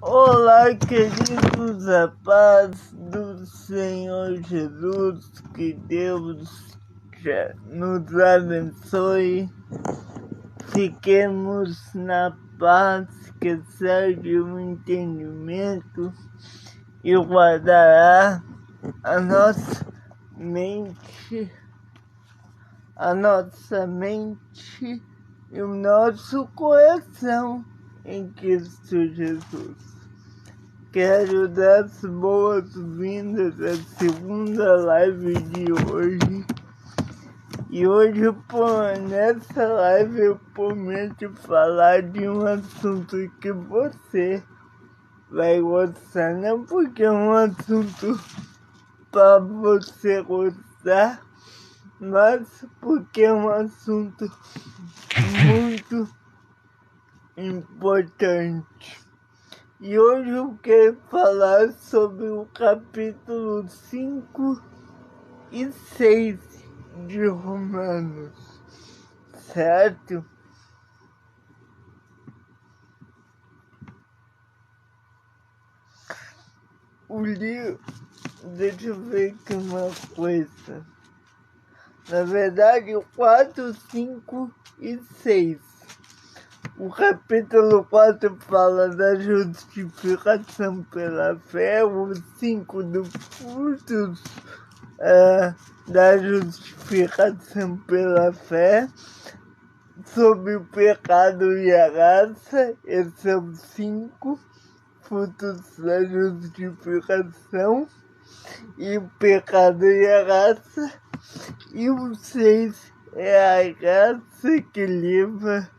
Olá, queridos, a paz do Senhor Jesus, que Deus nos abençoe. Fiquemos na paz, que serve o entendimento e guardará a nossa mente e o nosso coração em Cristo Jesus. Quero dar as boas-vindas à segunda live de hoje. E hoje, nessa live, eu prometo falar de um assunto que você vai gostar. Não porque é um assunto para você gostar, mas porque é um assunto muito importante. E hoje eu quero falar sobre o capítulo 5 e 6 de Romanos, certo? O livro, deixa eu ver aqui uma coisa. Na verdade, o 4, 5 e 6. O capítulo 4 fala da justificação pela fé, o 5 dos frutos da justificação pela fé, sobre o pecado e a graça, esses são 5 frutos da justificação, e o pecado e a graça, e o 6 é a graça que livra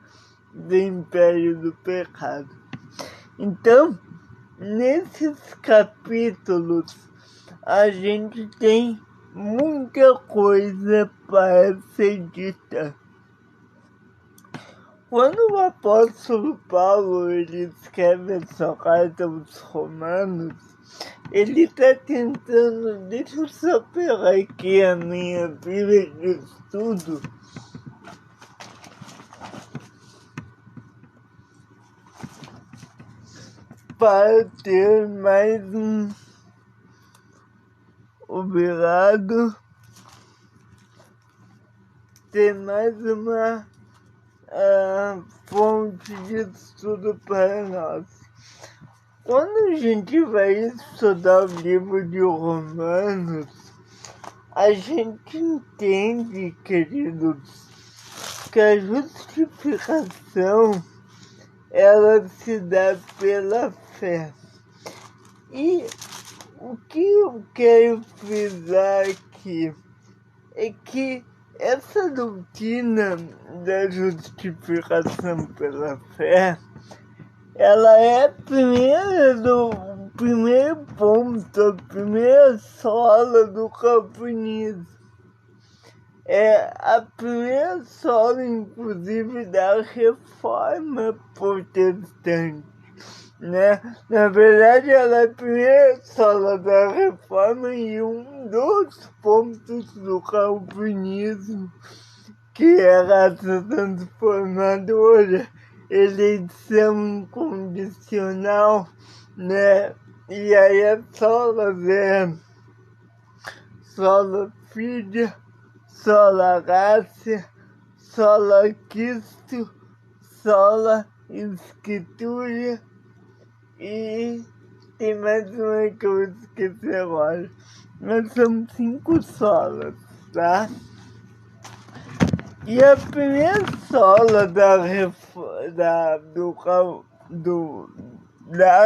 do império do pecado. Então, nesses capítulos, a gente tem muita coisa para ser dita. Quando o apóstolo Paulo ele escreve essa carta aos Romanos, ele está tentando, deixa eu só pegar aqui a minha Bíblia de estudo, para ter mais ter mais uma fonte de estudo para nós. Quando a gente vai estudar o livro de Romanos, a gente entende, queridos, que a justificação ela se dá pela fé. E o que eu quero frisar aqui é que essa doutrina da justificação pela fé, ela é o primeiro ponto, a primeira sola do calvinismo. É a primeira sola, inclusive, da reforma protestante, né? Na verdade, ela é a primeira sola da reforma e um dos pontos do calvinismo, que é a graça transformadora, eleição incondicional, né? E aí a sola é sola fide, sola gratia, sola Cristo, sola escritura, e tem mais uma que eu esqueci agora. Mas são 5 solas, tá? E a primeira sola da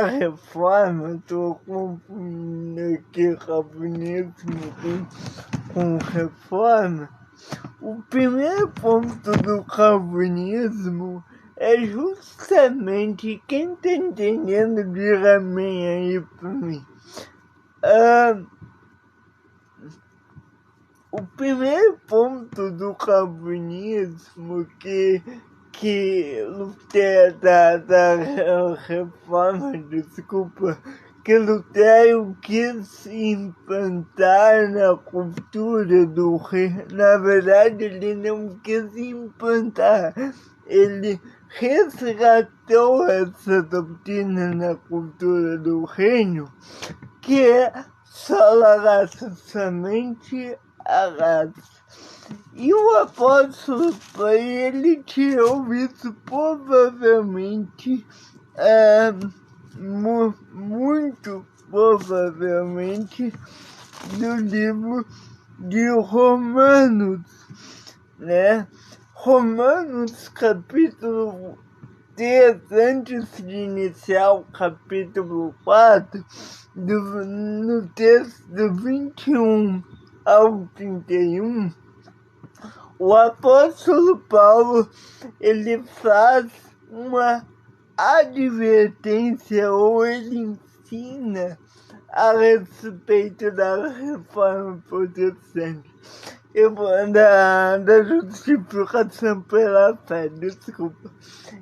reforma, estou confundindo aqui calvinismo com reforma. O primeiro ponto do calvinismo é justamente, quem está entendendo, diga amém aí para mim. O primeiro ponto do calvinismo que Lutero da reforma, que Lutero quis implantar na cultura na verdade ele não quis implantar, ele resgatou essa doutrina na cultura do reino, que é sola graça, somente a graça. E o apóstolo, ele tirou isso provavelmente, muito provavelmente, do livro de Romanos, né? Romanos capítulo 3, antes de iniciar o capítulo 4, no texto do 21 ao 31, o apóstolo Paulo, ele faz uma advertência, ou ele ensina a respeito da reforma protestante, da justificação pela fé, desculpa.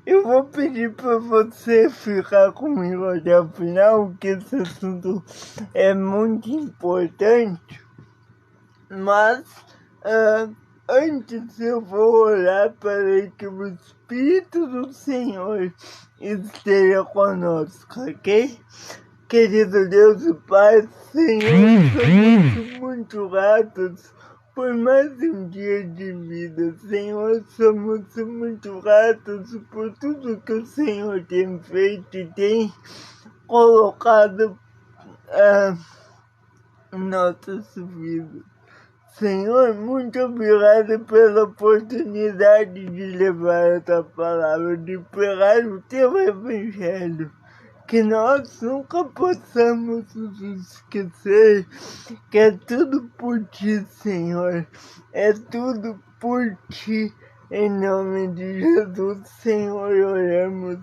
Eu vou pedir para você ficar comigo até o final, porque esse assunto é muito importante, mas antes eu vou orar para que o Espírito do Senhor esteja conosco, ok? Querido Deus e Pai, Senhor, somos muito gratos por mais um dia de vida. Senhor, somos muito gratos por tudo que o Senhor tem feito e tem colocado em nossas vidas. Senhor, muito obrigado pela oportunidade de levar essa palavra, de pregar o teu evangelho. Que nós nunca possamos nos esquecer que é tudo por ti, Senhor. É tudo por ti. Em nome de Jesus, Senhor, oramos.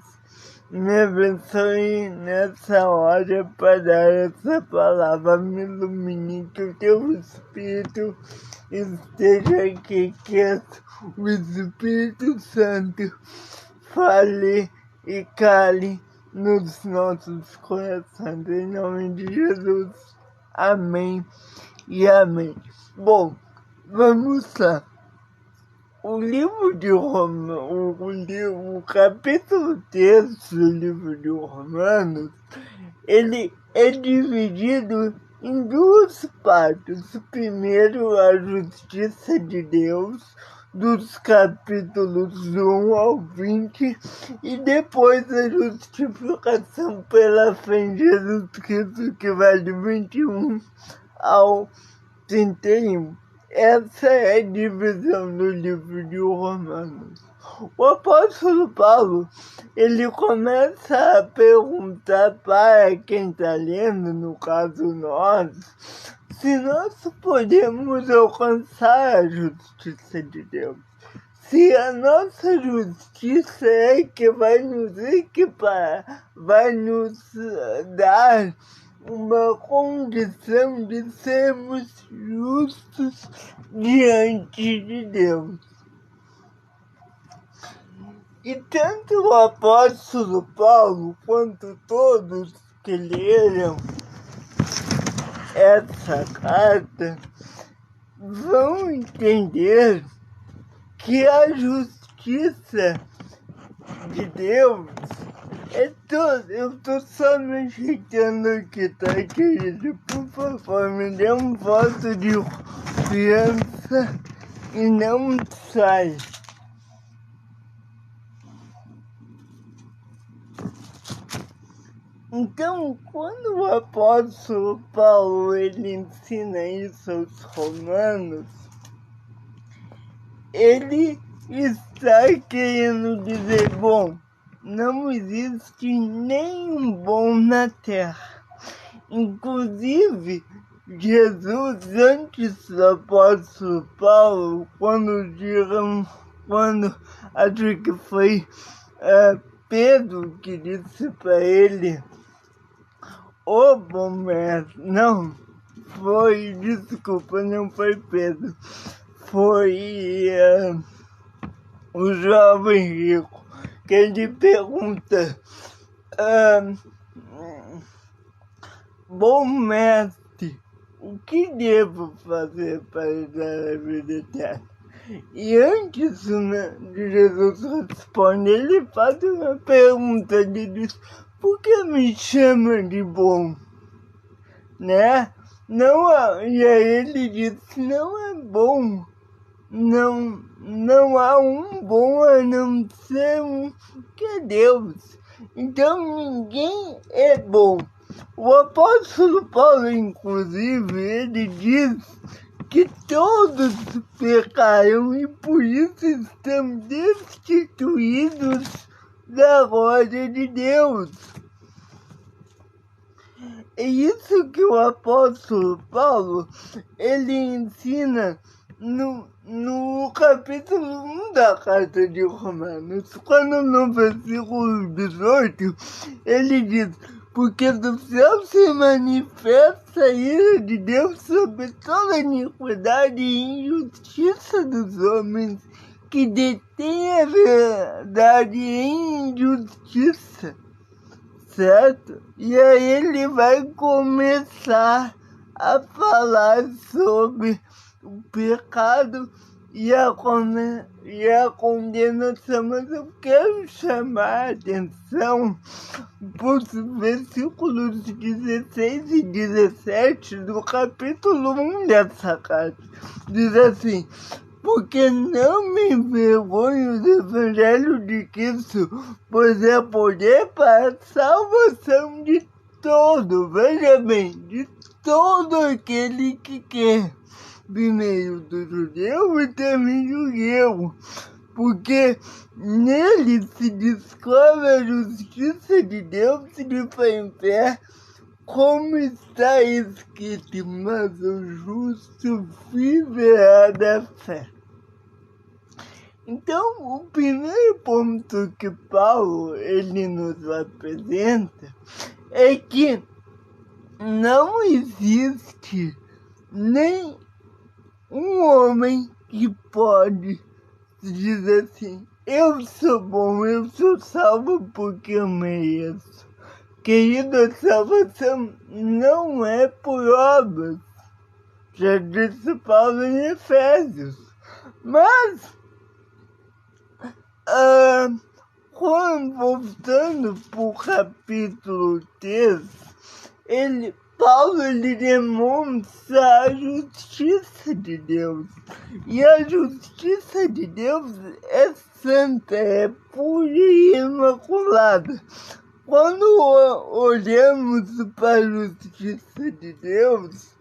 Me abençoe nessa hora para dar essa palavra. Me ilumine, que o teu Espírito esteja aqui, que o Espírito Santo fale e cale nos nossos corações, em nome de Jesus. Amém e amém. Bom, vamos lá. O livro de o capítulo 3 do livro de Romanos, ele é dividido em duas partes. Primeiro, a justiça de Deus, dos capítulos 1 ao 20, e depois a justificação pela fé em Jesus Cristo, que vai do 21 ao 31. Essa é a divisão do livro de Romanos. O apóstolo Paulo, ele começa a perguntar para quem está lendo, no caso nós, se nós podemos alcançar a justiça de Deus. Se a nossa justiça é que vai nos equiparar, vai nos dar uma condição de sermos justos diante de Deus. E tanto o apóstolo Paulo quanto todos que leram essa carta vão entender que a justiça de Deus é tudo. Eu tô só me ajeitando aqui, tá, querido? Por favor, me dê um voto de confiança e não sai. Então, quando o apóstolo Paulo ele ensina isso aos romanos, ele está querendo dizer, bom, não existe nenhum bom na terra. Inclusive, Jesus, antes do apóstolo Paulo, acho que foi Pedro que disse para ele, ô bom mestre, não foi Pedro, foi o jovem rico, que ele pergunta, bom mestre, o que devo fazer para dar a vida eterna? E antes, né, de Jesus responder, ele faz uma pergunta, ele diz, por que me chama de bom? Né? Não, e aí ele diz, não é bom, não há um bom a não ser um que é Deus. Então ninguém é bom. O apóstolo Paulo, inclusive, ele diz que todos pecaram e por isso estão destituídos da glória de Deus. É isso que o apóstolo Paulo, ele ensina no capítulo 1 da carta de Romanos, quando no versículo 18, ele diz, porque do céu se manifesta a ira de Deus sobre toda a iniquidade e injustiça dos homens que detêm a verdade em injustiça. Certo? E aí ele vai começar a falar sobre o pecado e a condenação, mas eu quero chamar a atenção para os versículos 16 e 17 do capítulo 1 dessa carta. Diz assim, porque não me envergonho do evangelho de Cristo, pois é poder para a salvação de todo, veja bem, de todo aquele que quer, primeiro do judeu e também do grego, porque nele se descobre a justiça de Deus de fé em fé, como está escrito, mas o justo viverá da fé. Então, o primeiro ponto que Paulo ele nos apresenta é que não existe nem um homem que pode dizer assim, eu sou bom, eu sou salvo porque eu mereço. Querido, a salvação não é por obras, já disse Paulo em Efésios, mas voltando para o capítulo 3, Paulo ele demonstra a justiça de Deus. E a justiça de Deus é santa, é pura e imaculada. Quando olhamos para a justiça de Deus,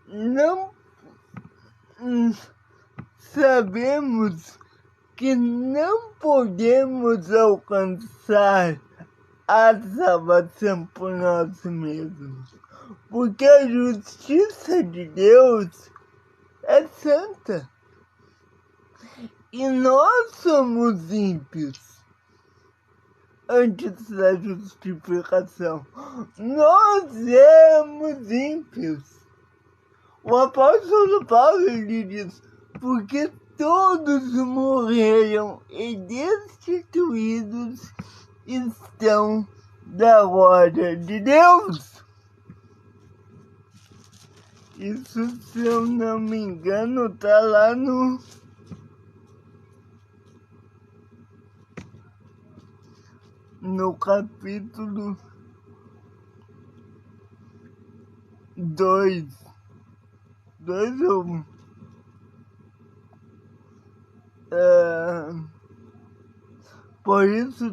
não sabemos que não podemos alcançar a salvação por nós mesmos, porque a justiça de Deus é santa e nós somos ímpios antes da justificação. Nós éramos ímpios. O apóstolo Paulo lhe diz, porque todos morreram e destituídos estão da glória de Deus. Isso, se eu não me engano, está lá no capítulo 2 ou 1. Por isso,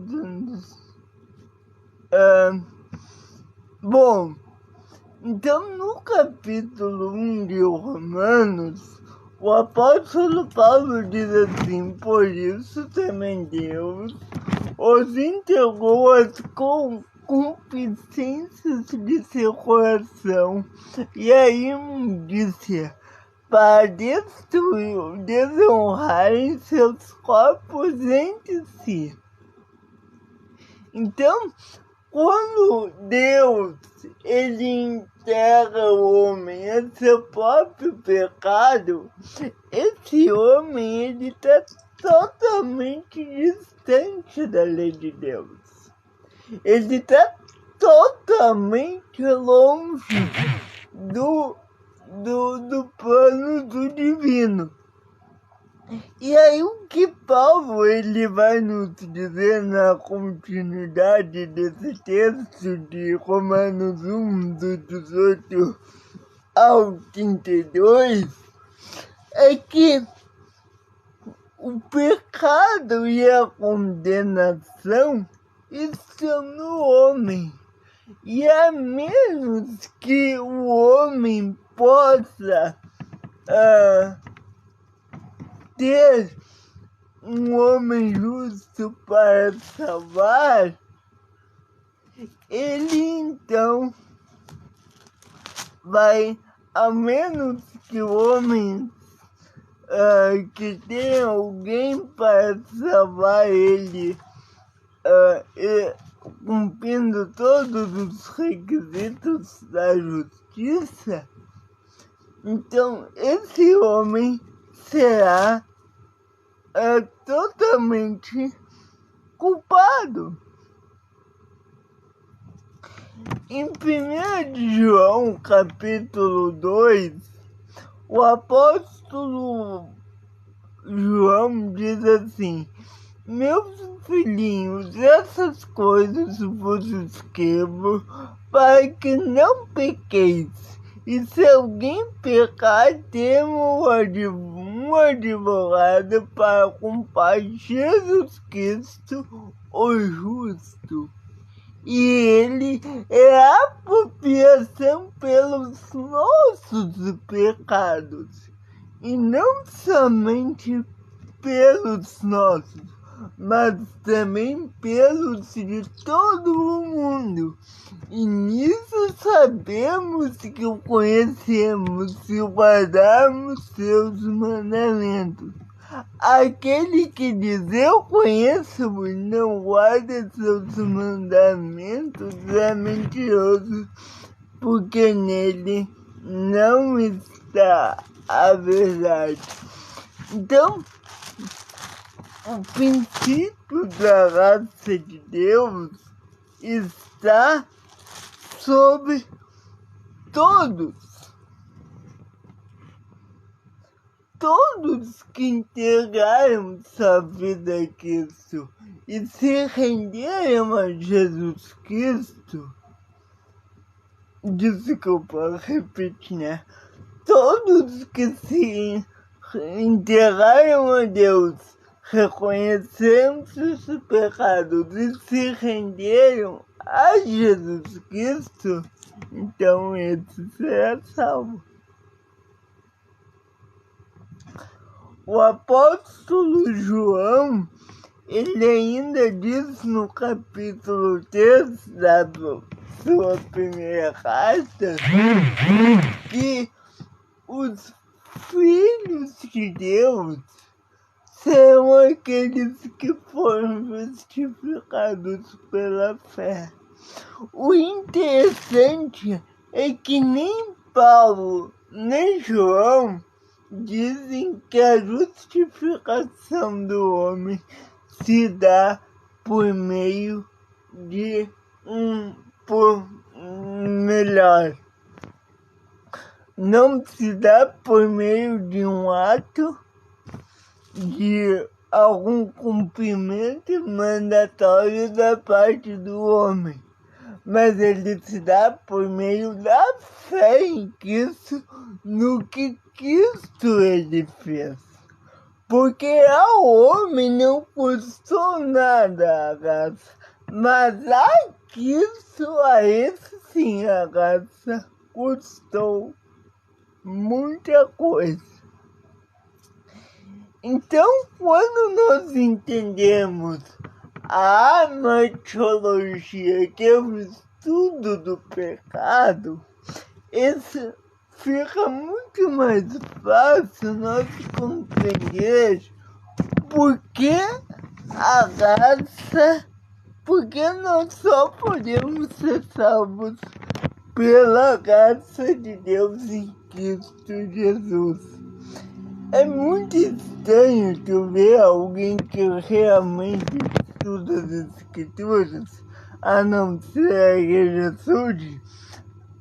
bom, então no capítulo 1 de Romanos, o apóstolo Paulo diz assim, por isso também Deus os entregou às concupiscências de seu coração e a imundícia, para desonrarem seus corpos entre si. Então, quando Deus ele entrega o homem a seu próprio pecado, esse homem ele está totalmente distante da lei de Deus. Ele está totalmente longe do plano do divino. E aí o que Paulo ele vai nos dizer na continuidade desse texto de Romanos 1, do 18 ao 32, é que o pecado e a condenação estão no homem. E a menos que o homem possa ter um homem justo para salvar, ele então vai, a menos que o homem que tenha alguém para salvar ele, cumprindo todos os requisitos da justiça, então esse homem será totalmente culpado. Em 1 João, capítulo 2, o apóstolo João diz assim: meus filhinhos, essas coisas vos escrevo para que não pequeis. E se alguém pecar, temos um advogado para com o Pai, Jesus Cristo, o justo. E ele é a propiciação pelos nossos pecados, e não somente pelos nossos, mas também pelos de todo o mundo. E nisso sabemos que o conhecemos se guardarmos seus mandamentos. Aquele que diz eu conheço e não guarda seus mandamentos é mentiroso, porque nele não está a verdade. Então, o princípio da graça de Deus está sobre todos. Todos que entregaram sua vida a Cristo e se renderam a Jesus Cristo, desculpa repetir, né? Todos que se entregaram a Deus, reconheceram seus pecados e se renderam a Jesus Cristo, então esse será salvo. O apóstolo João, ele ainda diz no capítulo 3 da sua primeira carta que os filhos de Deus são aqueles que foram justificados pela fé. O interessante é que nem Paulo, nem João dizem que a justificação do homem se dá por meio de não se dá por meio de um ato de algum cumprimento mandatório da parte do homem, mas ele se dá por meio da fé em Cristo, no que Cristo ele fez. Porque ao homem não custou nada a graça, mas a Cristo, a esse sim, a graça custou muita coisa. Então, quando nós entendemos a amatologia, que é o estudo do pecado, esse fica muito mais fácil nós compreender porque a graça, porque nós só podemos ser salvos pela graça de Deus em Cristo Jesus. É muito estranho tu ver alguém que realmente estuda as Escrituras, a não ser a Igreja Sul,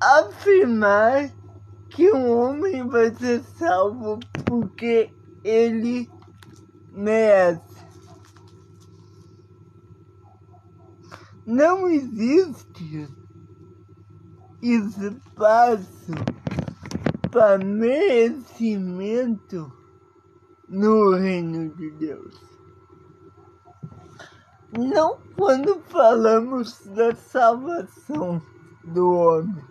afirmar que um homem vai ser salvo porque ele merece. Não existe espaço para merecimento no reino de Deus. Não quando falamos da salvação do homem.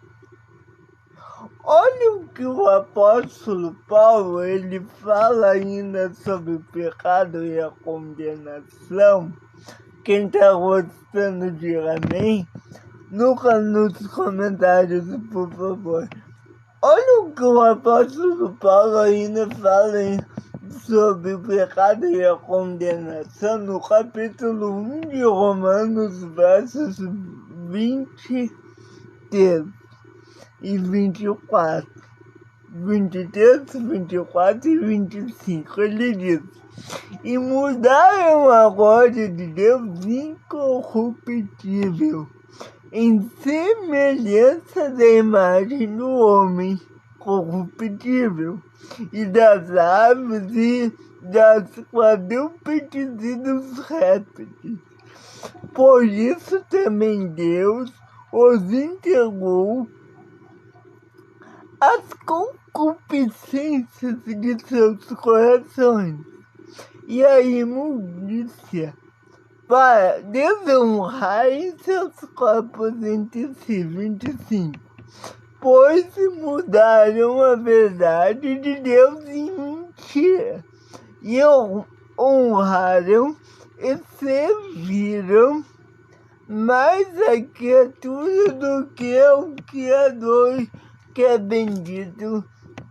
Olha o que o apóstolo Paulo ele fala ainda sobre o pecado e a condenação. Quem está gostando, diga amém. Nunca nos comentários, por favor. Olha o que o apóstolo Paulo ainda fala sobre o pecado e a condenação no capítulo 1 de Romanos, versos 23 e 24. 23, 24 e 25. Ele diz: e mudaram a glória de Deus incorruptível em semelhança da imagem do homem corruptível, e das aves e das quadrúpedes e dos répteis. Por isso também Deus os entregou às concupiscências de seus corações e à imundícia, para desonrarem seus corpos entre si. 25. Pois mudaram a verdade de Deus em mentira, e honraram e serviram mais a criatura do que o Criador, que é bendito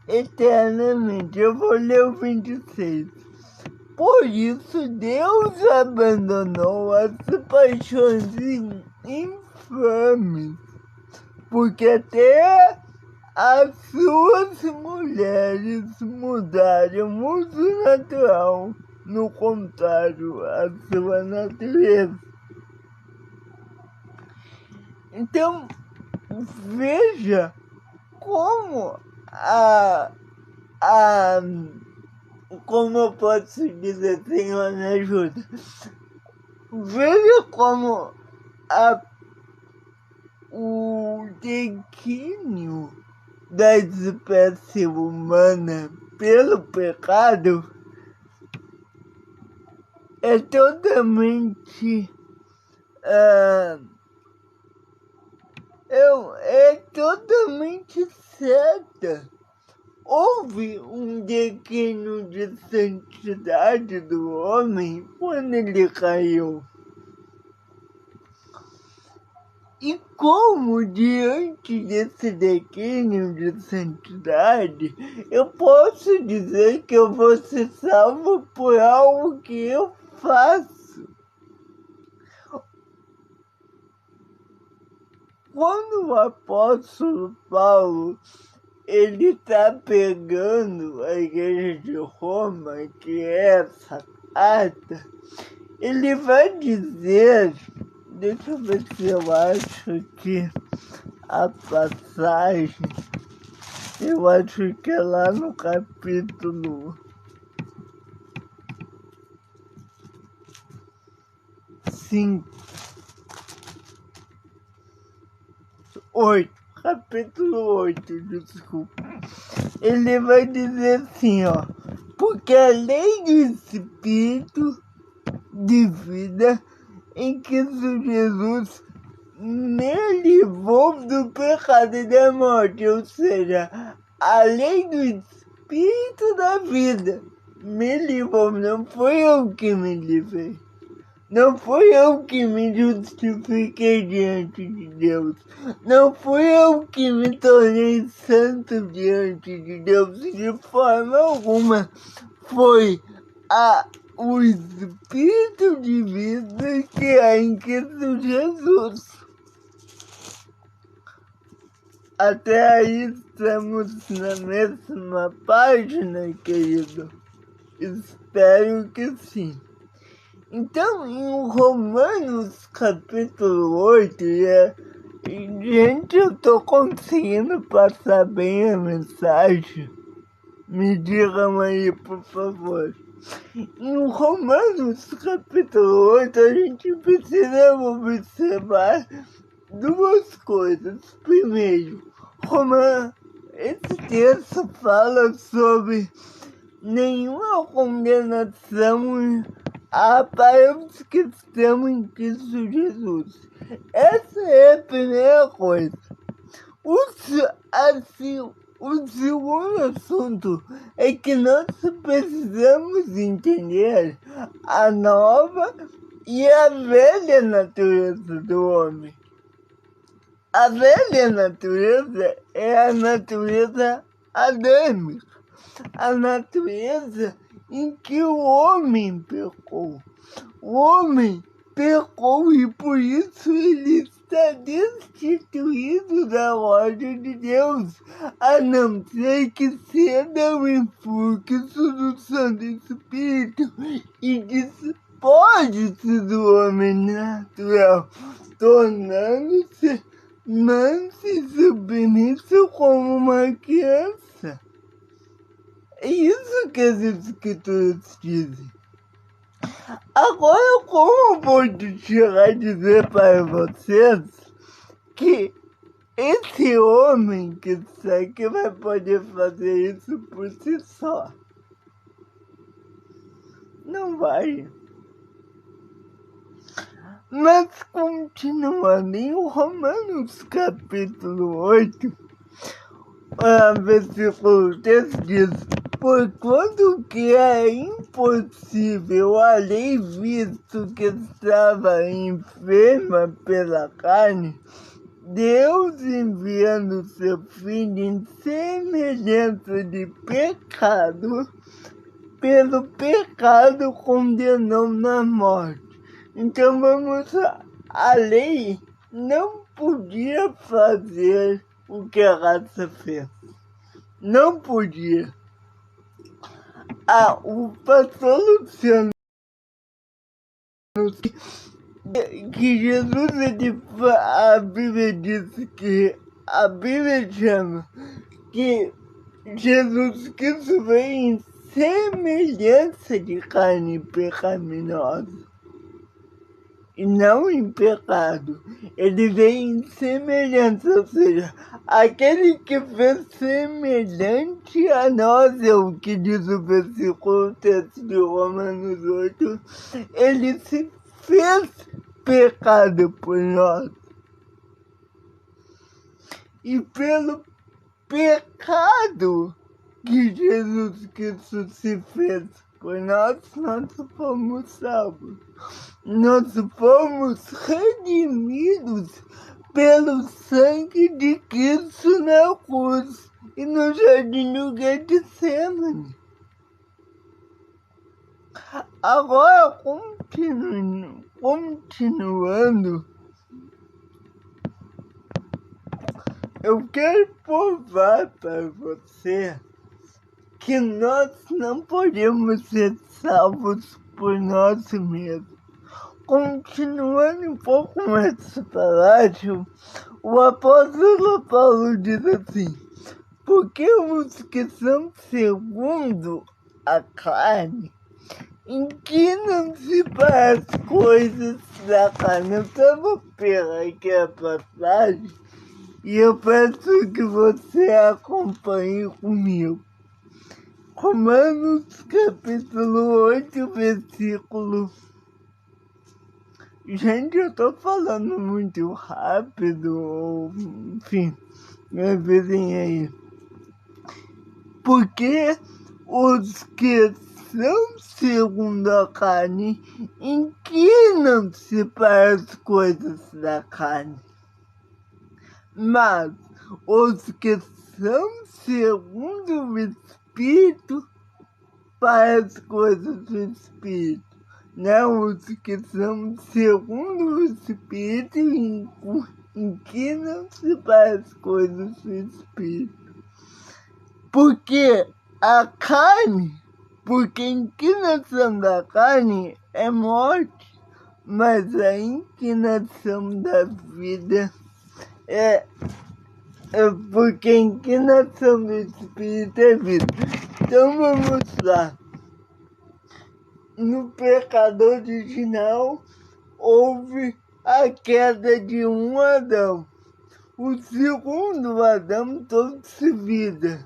eternamente. Eu vou ler o 26. Por isso Deus abandonou as paixões infames, porque até as suas mulheres mudaram o uso natural, no contrário à sua natureza. Então, veja como como eu posso dizer, Senhor, me ajuda. Veja como o declínio da espécie humana pelo pecado é totalmente certa. Houve um declínio de santidade do homem quando ele caiu. E como, diante desse declínio de santidade, eu posso dizer que eu vou ser salvo por algo que eu faço? Quando o apóstolo Paulo ele está pegando a igreja de Roma, que é essa carta, ele vai dizer, deixa eu ver se eu acho aqui a passagem, eu acho que é lá no capítulo 5, 8. Capítulo 8, desculpa. Ele vai dizer assim, ó. Porque a lei do Espírito de vida em Cristo Jesus me livrou do pecado e da morte. Ou seja, a lei do Espírito da vida me livrou. Não foi eu que me livrei. Não fui eu que me justifiquei diante de Deus. Não fui eu que me tornei santo diante de Deus. De forma alguma. Foi o Espírito de vida que há em Cristo Jesus. Até aí estamos na mesma página, querido. Espero que sim. Então, em Romanos capítulo 8, gente, eu tô conseguindo passar bem a mensagem? Me digam aí, por favor. Em Romanos capítulo 8, a gente precisa observar duas coisas. Primeiro, esse texto fala sobre nenhuma condenação para os que estão em Cristo Jesus. Essa é a primeira coisa. O segundo assunto é que nós precisamos entender a nova e a velha natureza do homem. A velha natureza é a natureza adâmica, a natureza em que o homem pecou. O homem pecou e por isso ele está destituído da ordem de Deus, a não ser que ceda o influxo do Santo Espírito e despoje-se do homem natural, tornando-se manso e submisso como uma criança. É isso que as Escrituras dizem. Agora, como eu vou chegar a dizer para vocês que esse homem que está aqui vai poder fazer isso por si só? Não vai. Mas continuando em Romanos capítulo 8, versículo 3 diz: porquanto que é impossível a lei, visto que estava enferma pela carne, Deus enviando seu Filho em semelhança de pecado, pelo pecado condenou na morte. Então vamos lá. A lei não podia fazer o que a raça fez. Não podia. O pastor Luciano, que Jesus, a Bíblia diz que a Bíblia chama que Jesus Cristo veio em semelhança de carne pecaminosa e não em pecado. Ele veio em semelhança, ou seja, aquele que fez semelhante a nós, é o que diz o versículo 3 de Romanos 8, ele se fez pecado por nós. E pelo pecado que Jesus Cristo se fez por nós fomos salvos. Nós fomos redimidos pelo sangue de Cristo na cruz e no jardim do Getsemane. Agora, continuando, eu quero provar para você que nós não podemos ser salvos por nós mesmos. Continuando um pouco mais para baixo, o apóstolo Paulo diz assim: porque os que são segundo a carne inclinam-se para as coisas da carne. Eu estava pela aqui a passagem e eu peço que você acompanhe comigo. Romanos capítulo 8, versículo... Gente, eu tô falando muito rápido, enfim, me avisem aí. Porque os que são segundo a carne inclinam-se para as coisas da carne. Mas os que são segundo o Espírito, para as coisas do Espírito. Não os que são segundo o Espírito inclinam-se para as coisas do Espírito. Porque a inclinação da carne é morte, mas a inclinação da vida porque a inclinação do Espírito é vida. Então vamos lá. no pecado original houve a queda de um Adão. O segundo Adão trouxe vida.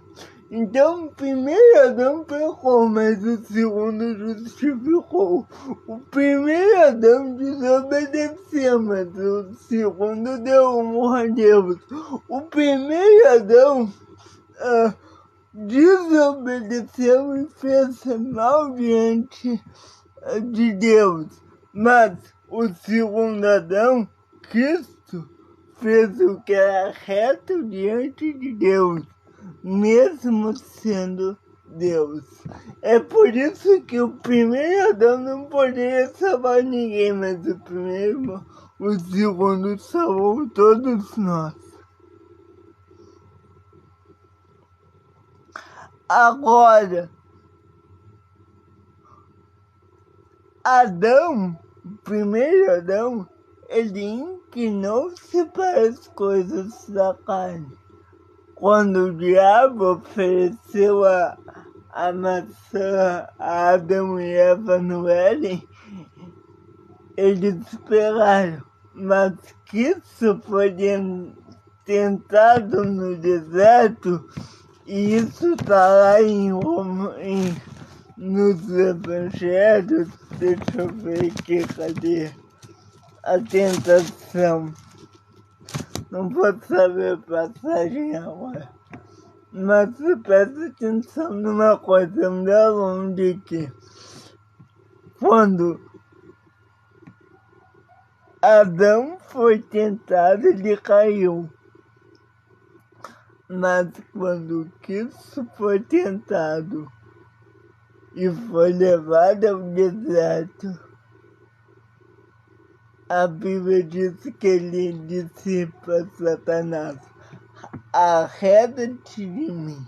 Então, o primeiro Adão pecou, mas o segundo justificou. O primeiro Adão desobedeceu, mas o segundo deu honra a Deus. O primeiro Adão desobedeceu e fez mal diante de Deus. Mas o segundo Adão, Cristo, fez o que era reto diante de Deus, mesmo sendo Deus. É por isso que o primeiro Adão não poderia salvar ninguém, mas o segundo salvou todos nós. Agora, Adão, o primeiro Adão, ele inclinou-se para as coisas da carne. Quando o diabo ofereceu a maçã a Adão e Eva no Éden, eles pegaram. Mas Cristo foi tentado no deserto, e isso está lá nos evangelhos. Deixa eu ver aqui, cadê a tentação? Não vou saber a passagem agora. Mas presta atenção numa coisa, me dá longe aqui. Quando Adão foi tentado, ele caiu. Mas quando Cristo foi tentado e foi levado ao deserto, a Bíblia diz que ele disse para Satanás: arreda-te de mim,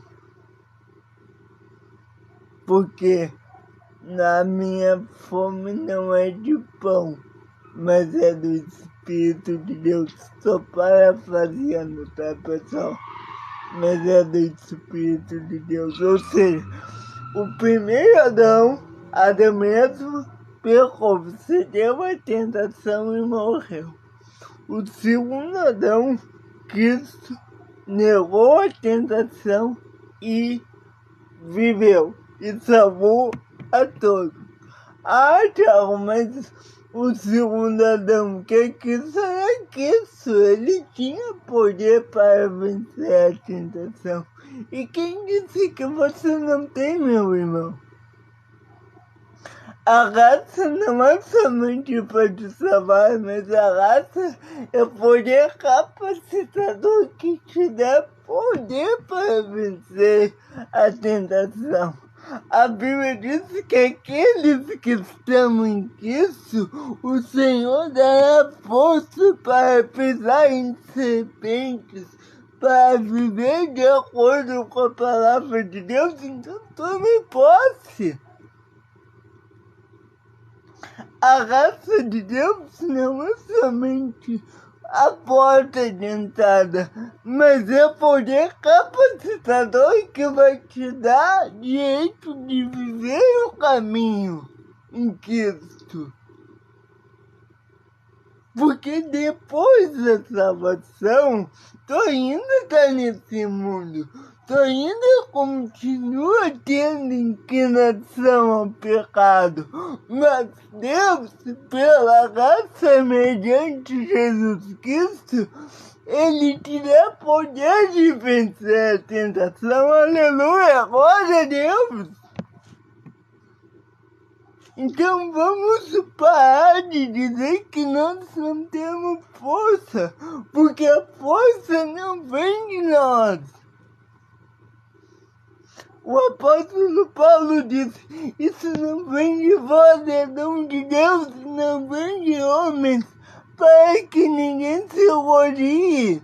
porque a minha fome não é de pão, mas é do Espírito de Deus. Estou parafraseando, tá, pessoal? Mas é do Espírito de Deus. Ou seja, o primeiro Adão mesmo, pecou, cedeu a tentação e morreu. O segundo Adão, Cristo, negou a tentação e viveu e salvou a todos. Tiago, mas o segundo Adão, que Cristo era Cristo, ele tinha poder para vencer a tentação. E quem disse que você não tem, meu irmão? A graça não é somente para te salvar, mas a graça é o poder capacitador que te dá poder para vencer a tentação. A Bíblia diz que aqueles que estão em Cristo, o Senhor dará força para pisar em serpentes, para viver de acordo com a palavra de Deus. Então tome posse. A graça de Deus não é somente a porta de entrada, mas é poder capacitador que vai te dar direito de viver o caminho em Cristo. Porque depois da salvação, tu ainda está nesse mundo, tu ainda continua tendo inclinação ao pecado, mas Deus, pela graça mediante Jesus Cristo, Ele te dá poder de vencer a tentação. Aleluia, glória a Deus! Então vamos parar de dizer que nós não temos força, porque a força não vem de nós. O apóstolo Paulo disse: isso não vem de vós, é dom de Deus, não vem de homens, para que ninguém se glorie.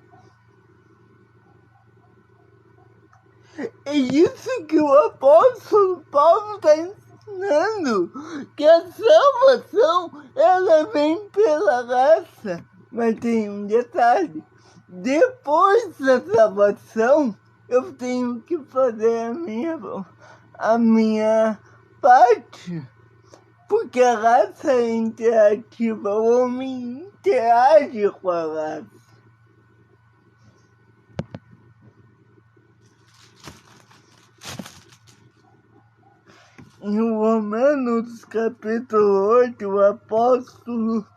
É isso que o apóstolo Paulo está ensinando, que a salvação, ela vem pela graça. Mas tem um detalhe: depois da salvação, eu tenho que fazer a minha parte. Porque a raça é interativa, o homem interage com a raça. Em Romanos capítulo 8, o apóstolo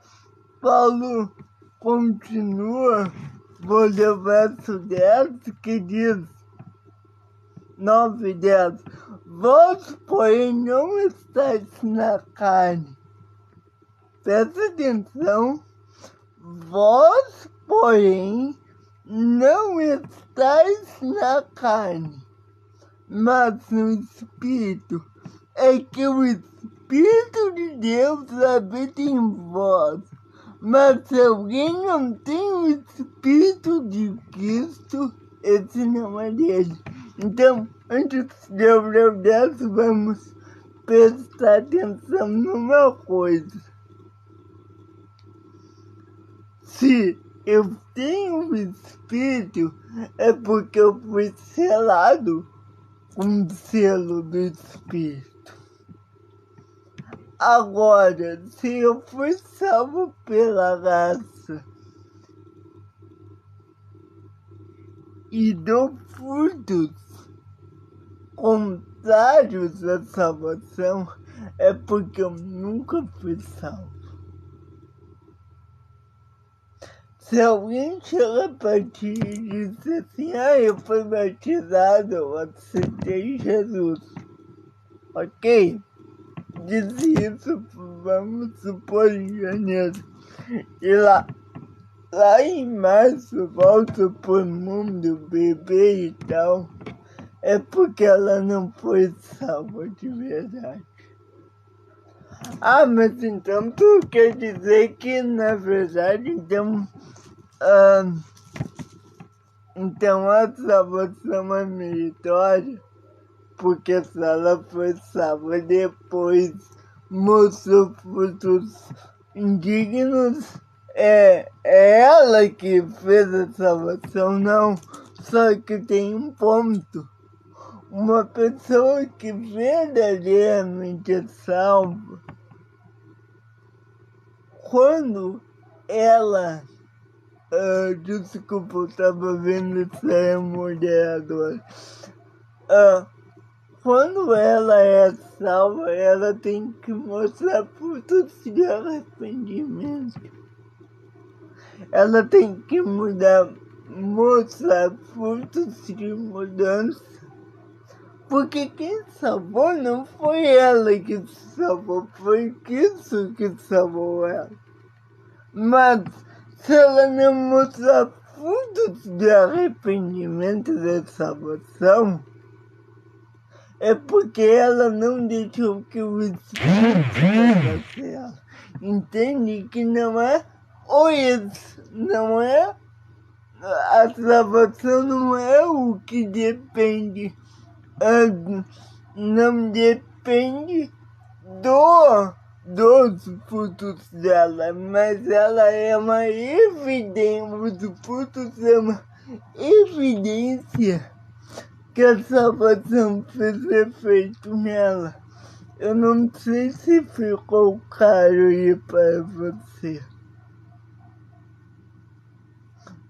Paulo continua, vou ler o verso 10, que diz, 9 e 10, vós, porém, não estáis na carne. Presta atenção, vós, porém, não estáis na carne, mas no Espírito. É que o Espírito de Deus habita em vós. Mas se alguém não tem o Espírito de Cristo, esse não é dele. Então, antes de eu ler o 10, vamos prestar atenção numa coisa. Se eu tenho o Espírito, é porque eu fui selado com o selo do Espírito. Agora, se eu fui salvo pela graça e dou frutos contrários à salvação, é porque eu nunca fui salvo. Se alguém chega pra ti e diz assim, eu fui batizado, eu aceitei Jesus, ok? Diz isso, vamos supor, em janeiro. E lá em março volta pro mundo, bebê e tal. É porque ela não foi salva de verdade. Mas então tu quer dizer que, na verdade, então a salvação é meritória? Porque se ela foi salva depois, mostrou frutos indignos, é ela que fez a salvação, não. Só que tem um ponto. Uma pessoa que verdadeiramente é salva, quando ela... desculpa, eu estava vendo isso aí, moderador. Quando ela é salva, ela tem que mostrar frutos de arrependimento. Ela tem que mostrar frutos de mudança. Porque quem salvou não foi ela que salvou, foi Cristo que salvou ela. Mas se ela não mostrar frutos de arrependimento de salvação, é porque ela não deixou que o Espírito salvasse ela. Entende que não é a salvação não é o que depende, não depende dos frutos dela, mas ela é uma evidência, os frutos é uma evidência que a salvação fez efeito nela. Eu não sei se ficou claro aí para você.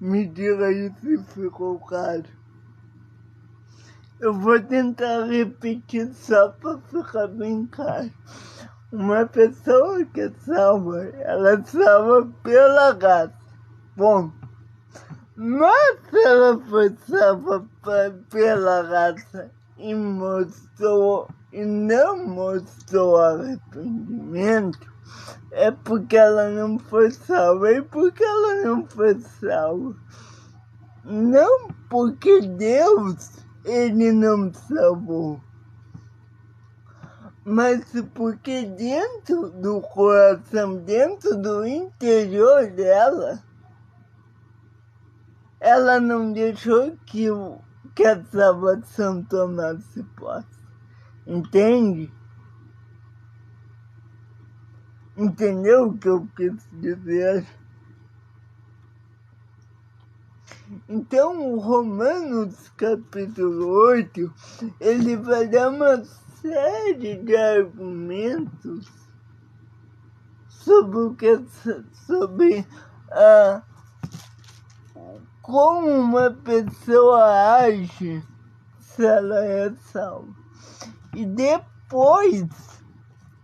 Me diga aí se ficou claro. Eu vou tentar repetir só para ficar bem claro. Uma pessoa que é salva, ela é salva pela graça. Bom, mas ela foi salva pela graça e não mostrou arrependimento, é porque ela não foi salva. E porque ela não foi salva? Não porque Deus, ele não salvou, mas porque dentro do coração, dentro do interior dela, ela não deixou que a salvação tomasse posse. Entende? Entendeu o que eu quis dizer? Então, o Romanos capítulo 8, ele vai dar uma série de argumentos sobre o que sobre como uma pessoa age se ela é salva. E depois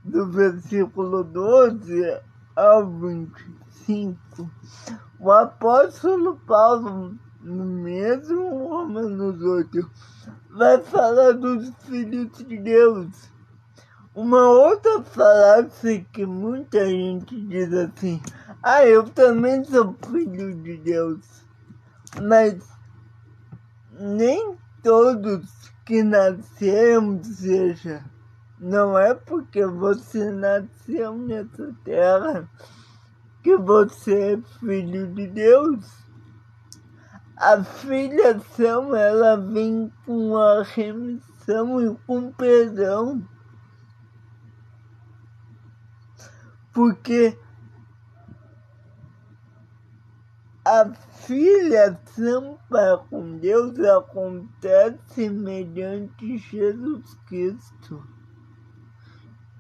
do versículo 12 ao 25, o apóstolo Paulo, no mesmo Romanos 8, vai falar dos filhos de Deus. Uma outra falácia que muita gente diz assim: eu também sou filho de Deus. Mas nem todos que nasceram seja. Não é porque você nasceu nessa terra que você é filho de Deus. A filiação, ela vem com a remissão e com perdão. Porque a filiação para com Deus acontece mediante Jesus Cristo.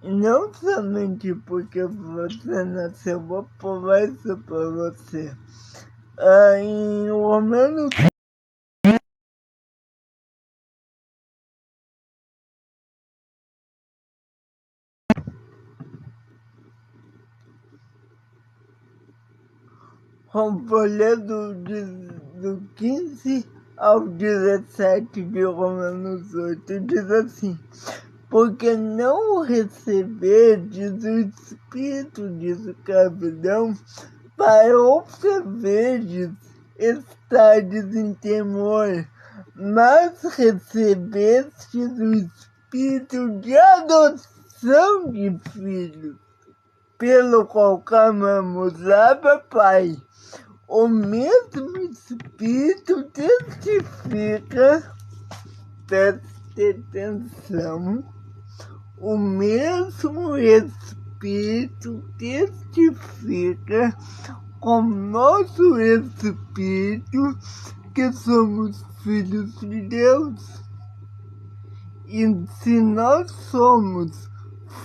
E não somente porque você nasceu, vou provar isso para você. Em Romanos vou ler do 15 ao 17 de Romanos 8, diz assim: porque não receberdes o espírito de escravidão para outra vez estardes em temor, mas recebestes o espírito de adoção de filhos, pelo qual clamamos: Abba, Pai. O mesmo Espírito testifica, preste atenção, o mesmo Espírito testifica com nosso Espírito que somos filhos de Deus. E se nós somos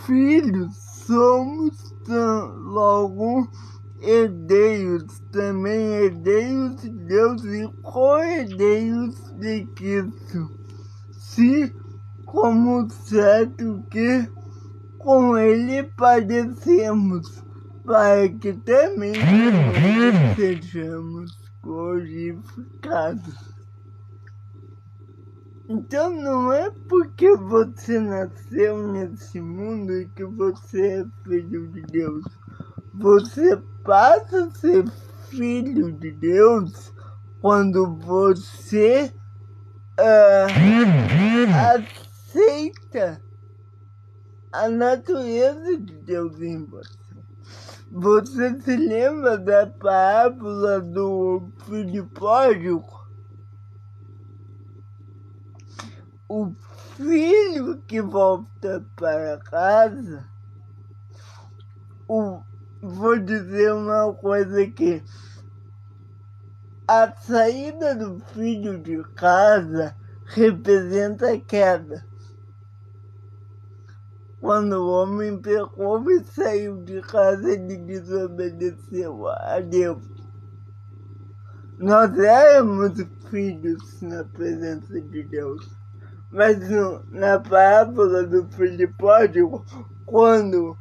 filhos, somos logo herdeiros, também herdeiros de Deus e co-herdeiros de Cristo. Se, como certo que com Ele padecemos, para que também sejamos glorificados. Então não é porque você nasceu nesse mundo que você é filho de Deus. Você passa a ser filho de Deus quando você aceita a natureza de Deus em você. Você se lembra da parábola do filho pródigo? O filho que volta para casa, vou dizer uma coisa aqui. A saída do filho de casa representa a queda. Quando o homem pecou e saiu de casa, ele desobedeceu a Deus. Nós éramos filhos na presença de Deus. Mas na parábola do filho pródigo, quando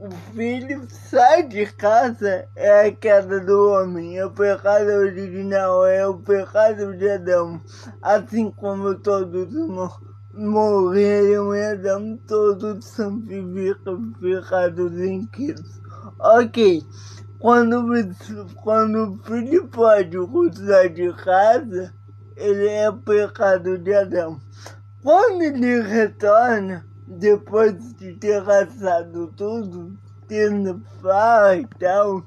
o filho sai de casa, é a queda do homem, é o pecado original, é o pecado de Adão. Assim como todos morreram em Adão, todos são vivificados em Cristo. Ok, quando o filho pródigo sai de casa, ele é o pecado de Adão. Quando ele retorna, depois de ter gastado tudo, tendo fala e tal,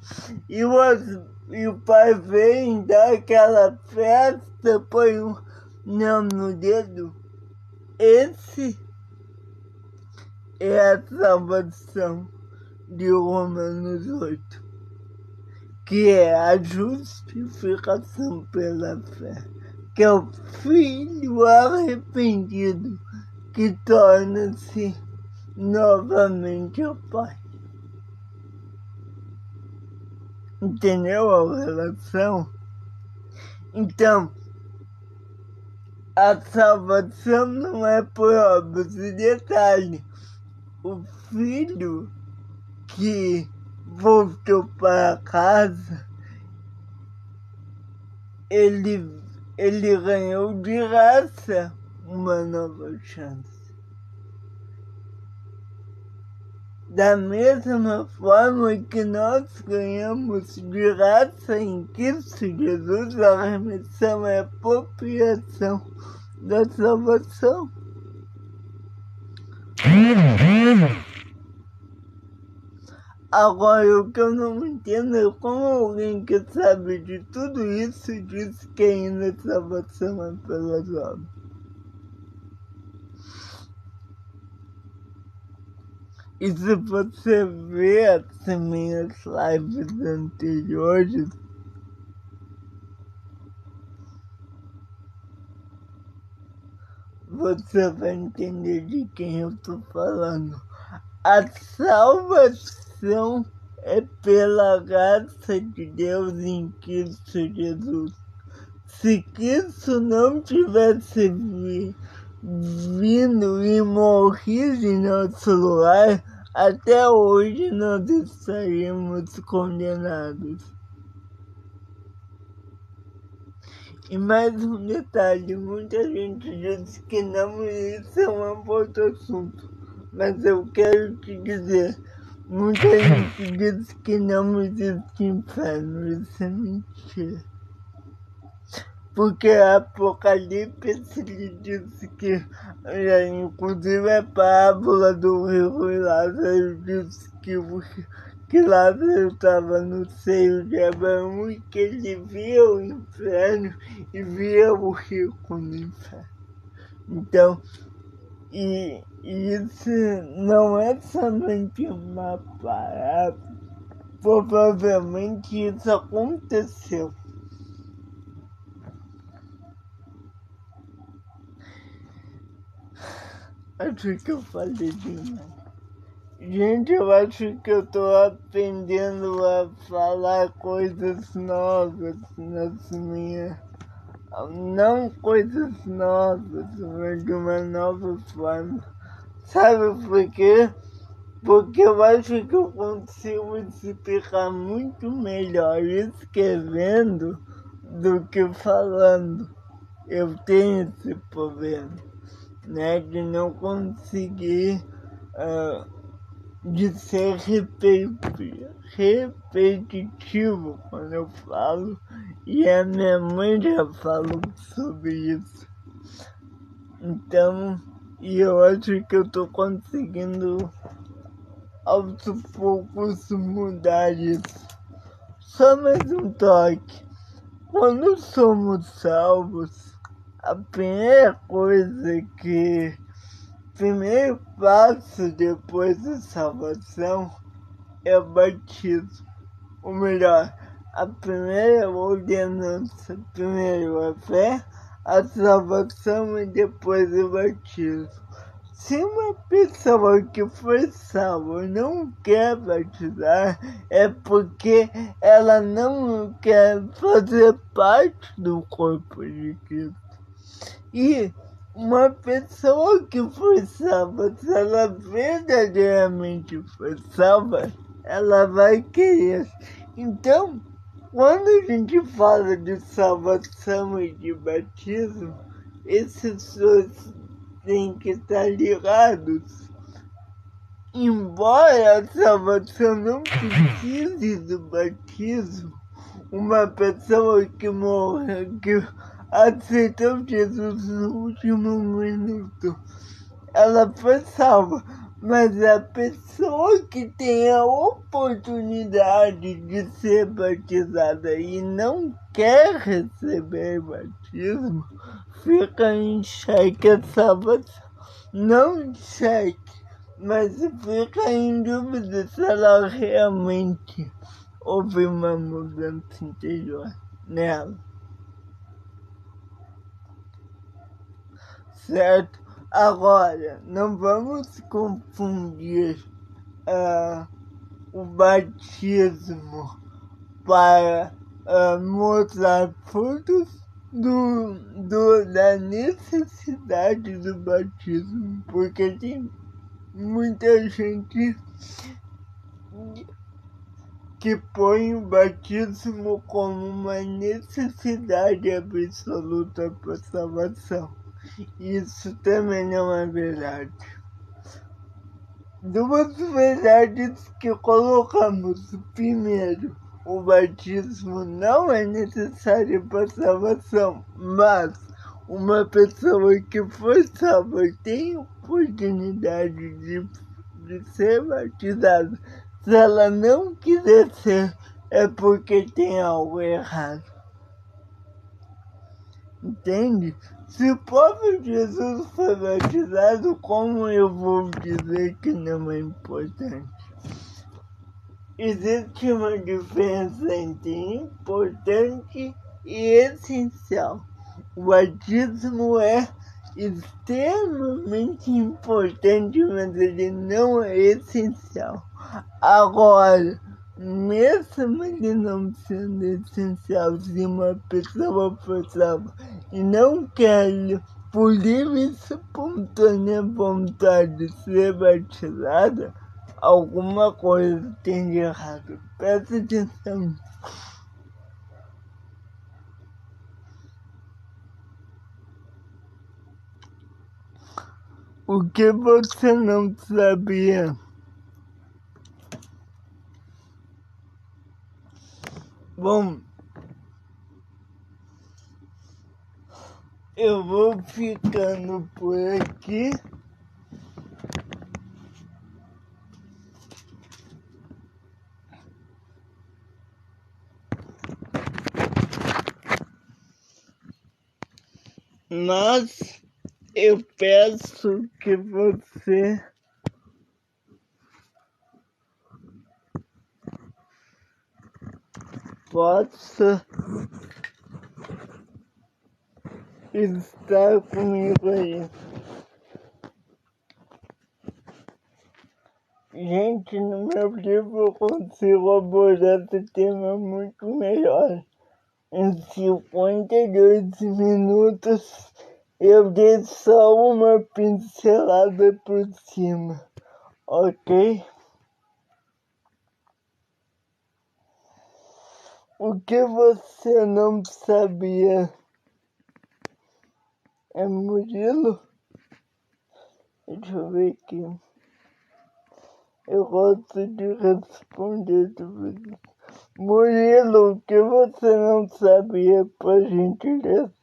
e o pai vem dar aquela festa, põe um não no dedo, esse é a salvação de Romanos 8, que é a justificação pela fé, que é o filho arrependido que torna-se novamente o pai. Entendeu a relação? Então, a salvação não é por obras. E detalhe, o filho que voltou para casa, ele ganhou de graça uma nova chance. Da mesma forma que nós ganhamos de graça em Cristo Jesus, a remissão é a apropriação da salvação. Agora, o que eu não entendo é como alguém que sabe de tudo isso diz que ainda a salvação é pelas obras. E se você ver as minhas lives anteriores, você vai entender de quem eu estou falando. A salvação é pela graça de Deus em Cristo Jesus. Se Cristo não tivesse vindo e morrido em nosso lugar, até hoje nós estaríamos condenados. E mais um detalhe, muita gente diz que não, isso é um outro assunto, mas eu quero te dizer, muita gente diz que não existe inferno, isso é mentira. Porque Apocalipse diz que, inclusive a parábola do rico e Lázaro diz que Lázaro estava no seio de Abraão e que ele via o inferno e via o rico no inferno. Então, e isso não é somente uma parábola, provavelmente isso aconteceu. Acho que eu falei demais. Gente, eu acho que eu tô aprendendo a falar coisas novas nas minhas... Não coisas novas, mas de uma nova forma. Sabe por quê? Porque eu acho que eu consigo explicar muito melhor escrevendo do que falando. Eu tenho esse problema, né, de não conseguir, de ser repetitivo quando eu falo, e a minha mãe já falou sobre isso. Então, e eu acho que eu tô conseguindo aos poucos mudar isso. Só mais um toque. Quando somos salvos, a primeira coisa que... primeiro passo depois da salvação é o batismo. Ou melhor, a primeira ordenança. Primeiro a fé, a salvação e depois o batismo. Se uma pessoa que foi salva não quer batizar, é porque ela não quer fazer parte do corpo de Cristo. E uma pessoa que foi salva, se ela verdadeiramente foi salva, ela vai querer. Então, quando a gente fala de salvação e de batismo, esses dois têm que estar ligados. Embora a salvação não precise do batismo, uma pessoa que morreu, que aceitou Jesus no último minuto, ela foi salva. Mas a pessoa que tem a oportunidade de ser batizada e não quer receber batismo, fica em xeque a salvação. Não em xeque, mas fica em dúvida se ela realmente houve uma mudança interior nela. Certo? Agora, não vamos confundir o batismo para mostrar fotos da necessidade do batismo, porque tem muita gente que põe o batismo como uma necessidade absoluta para a salvação. Isso também não é verdade. Duas verdades que colocamos. Primeiro, o batismo não é necessário para a salvação, mas uma pessoa que foi salva tem oportunidade de ser batizada. Se ela não quiser ser, é porque tem algo errado. Entende? Se o próprio Jesus foi batizado, como eu vou dizer que não é importante? Existe uma diferença entre importante e essencial. O batismo é extremamente importante, mas ele não é essencial. Agora, mesmo ele não sendo essencial, se uma pessoa for salva e não quer, por livre e espontânea vontade, ser batizada, alguma coisa tem de errado. Presta atenção. O que você não sabia? Bom, eu vou ficando por aqui. Mas eu peço que você possa estar comigo aí. Gente, no meu livro eu consigo abordar esse tema muito melhor. Em 52 minutos eu dei só uma pincelada por cima, ok? O que você não sabia é Murilo? Deixa eu ver aqui. Eu gosto de responder dúvidas. Murilo, o que você não sabia, por gentileza?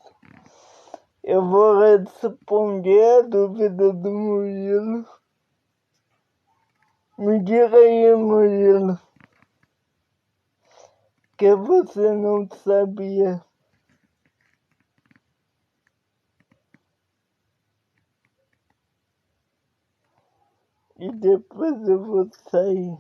Eu vou responder a dúvida do Murilo. Me diga aí, Murilo, o que você não sabia? E depois eu vou sair.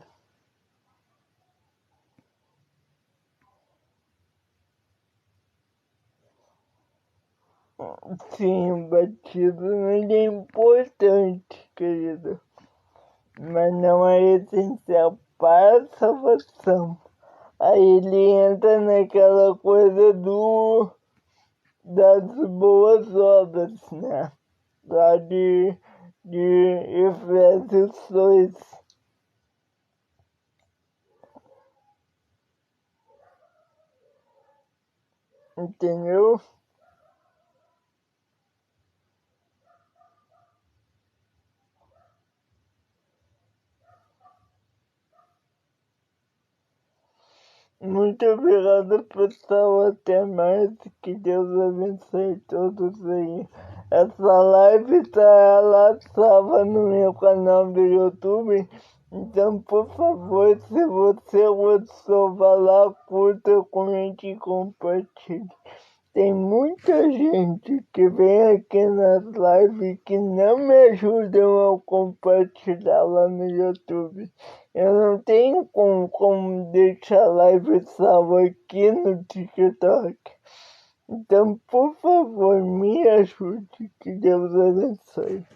Sim, o batismo ele é importante, querido, mas não é essencial para a salvação. Aí ele entra naquela coisa das boas obras, né? Lá de Efésios 2. Entendeu? Muito obrigado, pessoal. Até mais. Que Deus abençoe todos aí. Essa live tá lá salva no meu canal do YouTube. Então, por favor, se você gostou, vá lá, curta, comente e compartilhe. Tem muita gente que vem aqui nas lives que não me ajudam a compartilhar lá no YouTube. Eu não tenho como deixar a live salva aqui no TikTok. Então, por favor, me ajude. Que Deus abençoe.